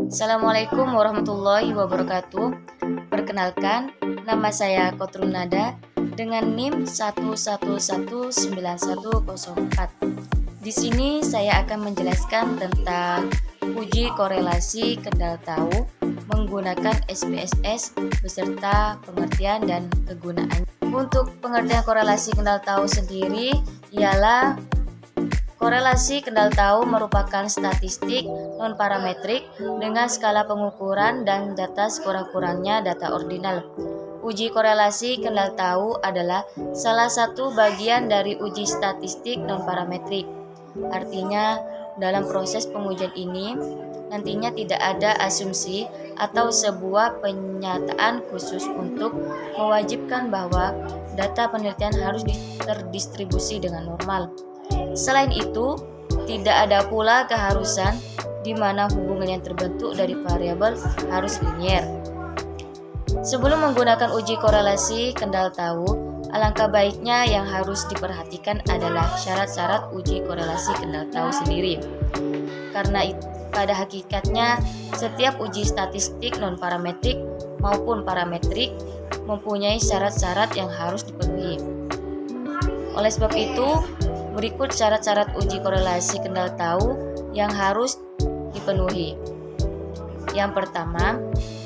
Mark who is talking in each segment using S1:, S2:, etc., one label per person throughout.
S1: Assalamualaikum warahmatullahi wabarakatuh. Perkenalkan, nama saya Kotrun Nada dengan NIM 1119104. Di sini saya akan menjelaskan tentang uji korelasi kendal tahu menggunakan SPSS beserta pengertian dan kegunaan. Untuk pengertian korelasi kendal tahu sendiri ialah korelasi kendal tahu merupakan statistik non-parametrik dengan skala pengukuran dan data sekurang-kurangnya data ordinal. Uji korelasi kendal tahu adalah salah satu bagian dari uji statistik non-parametrik. Artinya, dalam proses pengujian ini, nantinya tidak ada asumsi atau sebuah pernyataan khusus untuk mewajibkan bahwa data penelitian harus terdistribusi dengan normal. Selain itu, tidak ada pula keharusan di mana hubungan yang terbentuk dari variabel harus linier. Sebelum menggunakan uji korelasi kendal tahu, alangkah baiknya yang harus diperhatikan adalah syarat-syarat uji korelasi kendal tahu sendiri. Karena pada hakikatnya, setiap uji statistik non-parametrik maupun parametrik mempunyai syarat-syarat yang harus dipenuhi. Oleh sebab itu, berikut syarat-syarat uji korelasi kendal tahu yang harus dipenuhi. Yang pertama,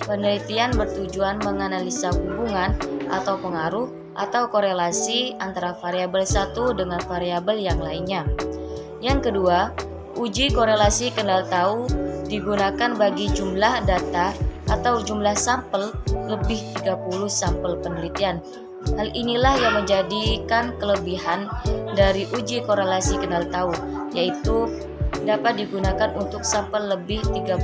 S1: penelitian bertujuan menganalisa hubungan atau pengaruh atau korelasi antara variabel satu dengan variabel yang lainnya. Yang kedua, uji korelasi kendal tahu digunakan bagi jumlah data atau jumlah sampel lebih 30 sampel penelitian. Hal inilah yang menjadikan kelebihan dari uji korelasi kendal tahu, yaitu dapat digunakan untuk sampel lebih 30.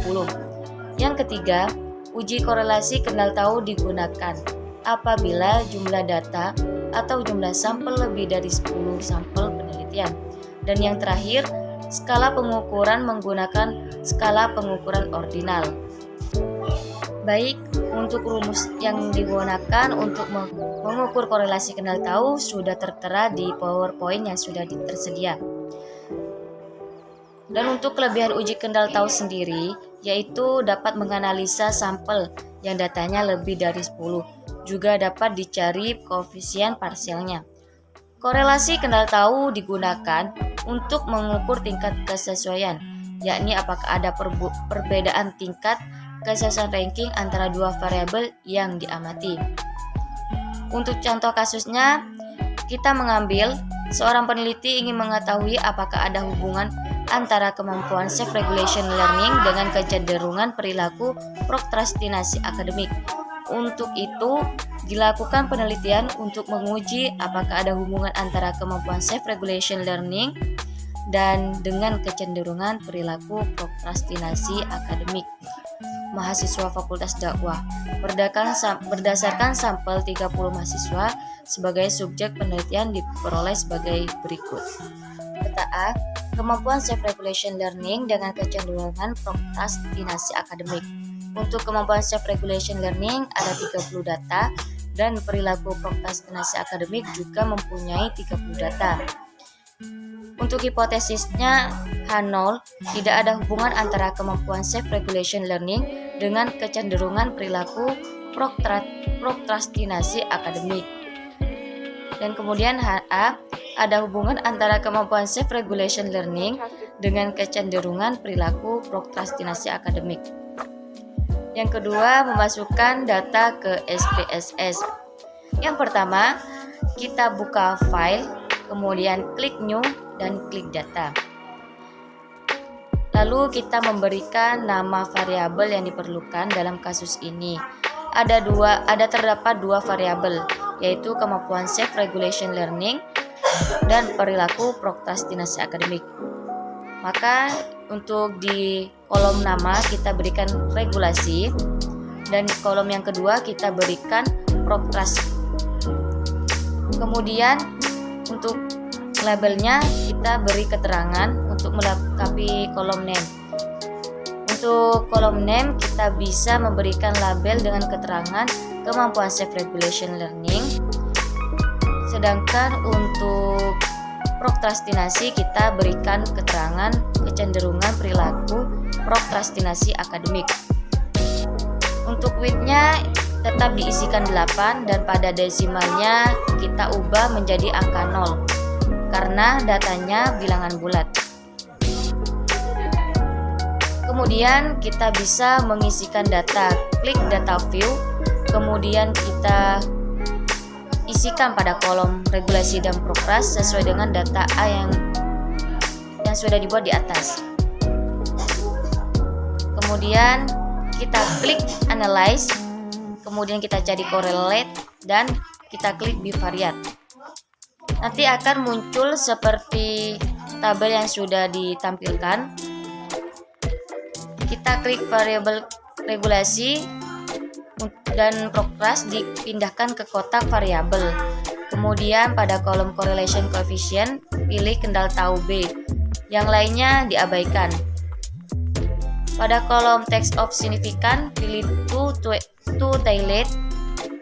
S1: Yang ketiga, uji korelasi kendal tahu digunakan apabila jumlah data atau jumlah sampel lebih dari 10 sampel penelitian. Dan yang terakhir, skala pengukuran menggunakan skala pengukuran ordinal. Baik, untuk rumus yang digunakan untuk mengukur korelasi kendal tahu sudah tertera di PowerPoint yang sudah tersedia. Dan untuk kelebihan uji kendal tahu sendiri, yaitu dapat menganalisa sampel yang datanya lebih dari 10, juga dapat dicari koefisien parsialnya. Korelasi kendal tahu digunakan untuk mengukur tingkat kesesuaian, yakni apakah ada perbedaan tingkat kesesuaian ranking antara dua variabel yang diamati. Untuk contoh kasusnya, kita mengambil seorang peneliti ingin mengetahui apakah ada hubungan antara kemampuan self-regulation learning dengan kecenderungan perilaku prokrastinasi akademik. Untuk itu, dilakukan penelitian untuk menguji apakah ada hubungan antara kemampuan self-regulation learning dan dengan kecenderungan perilaku prokrastinasi akademik. Mahasiswa Fakultas Dakwah berdasarkan sampel 30 mahasiswa sebagai subjek penelitian diperoleh sebagai berikut. Peta A, kemampuan self-regulation learning dengan kecenderungan prokrastinasi akademik. Untuk kemampuan self-regulation learning ada 30 data dan perilaku prokrastinasi akademik juga mempunyai 30 data. Untuk hipotesisnya H0, tidak ada hubungan antara kemampuan self-regulation learning dengan kecenderungan perilaku prokrastinasi akademik. Dan kemudian HA, ada hubungan antara kemampuan self-regulation learning dengan kecenderungan perilaku prokrastinasi akademik. Yang kedua, memasukkan data ke SPSS. Yang pertama, kita buka file, kemudian klik New dan klik Data. Lalu kita memberikan nama variabel yang diperlukan dalam kasus ini. Terdapat dua variabel, yaitu kemampuan self-regulation learning dan perilaku prokrastinasi akademik. Maka untuk di kolom nama kita berikan regulasi, dan di kolom yang kedua kita berikan proktras. Kemudian untuk labelnya kita beri keterangan untuk melengkapi kolom name. Untuk kolom name kita bisa memberikan label dengan keterangan kemampuan self-regulation learning. Sedangkan untuk prokrastinasi kita berikan keterangan kecenderungan perilaku prokrastinasi akademik. Untuk width-nya tetap diisikan 8 dan pada desimalnya kita ubah menjadi angka 0 karena datanya bilangan bulat. Kemudian kita bisa mengisikan data, klik data view, kemudian kita isikan pada kolom regulasi dan prokras sesuai dengan data A yang sudah dibuat di atas. Kemudian kita klik analyze, kemudian kita cari correlate dan kita klik bivariate. Nanti akan muncul seperti tabel yang sudah ditampilkan. Kita klik variabel regulasi dan prokras dipindahkan ke kotak variabel. Kemudian pada kolom correlation coefficient pilih kendal tahu B. Yang lainnya diabaikan. Pada kolom text of significant pilih to tailed,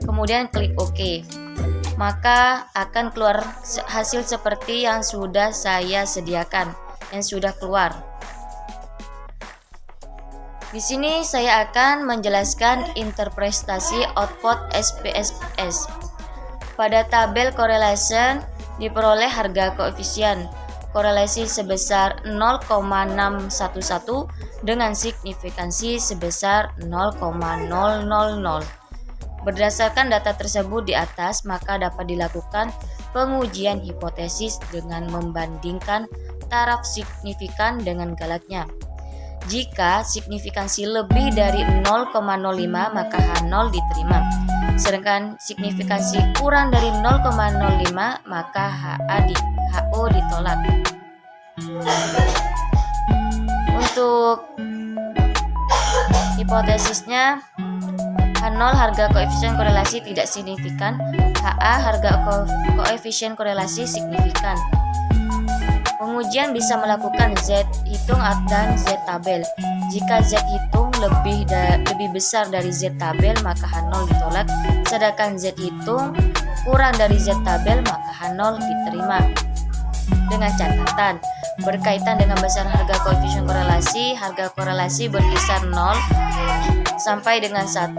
S1: kemudian klik OK. Maka akan keluar hasil seperti yang sudah saya sediakan, yang sudah keluar. Di sini saya akan menjelaskan interpretasi output SPSS. Pada tabel correlation diperoleh harga koefisien korelasi sebesar 0,611 dengan signifikansi sebesar 0,000. Berdasarkan data tersebut di atas, maka dapat dilakukan pengujian hipotesis dengan membandingkan taraf signifikan dengan galaknya. Jika signifikansi lebih dari 0,05 maka H0 diterima. Sedangkan signifikansi kurang dari 0,05 maka HO ditolak. Untuk hipotesisnya, H0 harga koefisien korelasi tidak signifikan, HA harga koefisien korelasi signifikan. Pengujian bisa melakukan Z hitung dan Z tabel. Jika Z hitung lebih besar dari Z tabel maka H0 ditolak, sedangkan Z hitung kurang dari Z tabel maka H0 diterima. Dengan catatan, berkaitan dengan besar harga koefisien korelasi, harga korelasi berkisar 0 sampai dengan 1.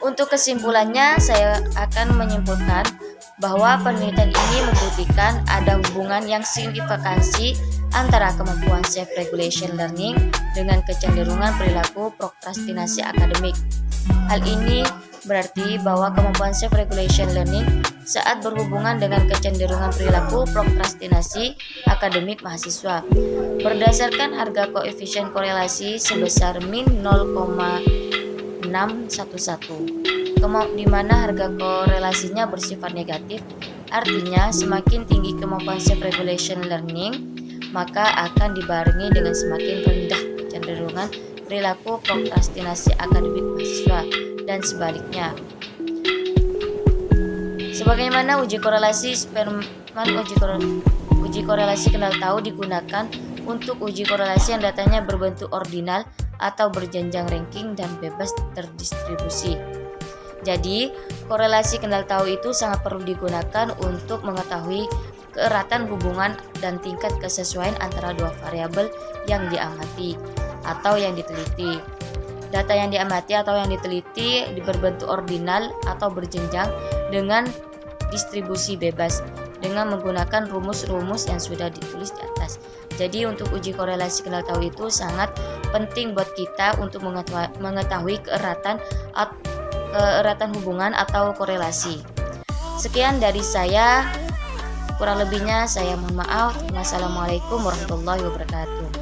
S1: Untuk kesimpulannya, saya akan menyimpulkan bahwa penelitian ini membuktikan ada hubungan yang signifikansi antara kemampuan self-regulation learning dengan kecenderungan perilaku prokrastinasi akademik. Hal ini berarti bahwa kemampuan self-regulation learning saat berhubungan dengan kecenderungan perilaku prokrastinasi akademik mahasiswa. Berdasarkan harga koefisien korelasi sebesar min 0,611, di mana harga korelasinya bersifat negatif, artinya semakin tinggi kemampuan self-regulation learning, maka akan dibarengi dengan semakin rendah kecenderungan perilaku prokrastinasi akademik mahasiswa dan sebaliknya. Sebagaimana uji korelasi Spearman, uji korelasi kendal tahu digunakan untuk uji korelasi yang datanya berbentuk ordinal atau berjenjang ranking dan bebas terdistribusi. Jadi, korelasi kendal tahu itu sangat perlu digunakan untuk mengetahui keeratan hubungan dan tingkat kesesuaian antara dua variabel yang diamati atau yang diteliti. Data yang diamati atau yang diteliti berbentuk ordinal atau berjenjang dengan distribusi bebas dengan menggunakan rumus-rumus yang sudah ditulis di atas. Jadi untuk uji korelasi kendal tahu itu sangat penting buat kita untuk mengetahui keeratan hubungan atau korelasi. Sekian dari saya, kurang lebihnya saya mohon maaf. Wassalamualaikum warahmatullahi wabarakatuh.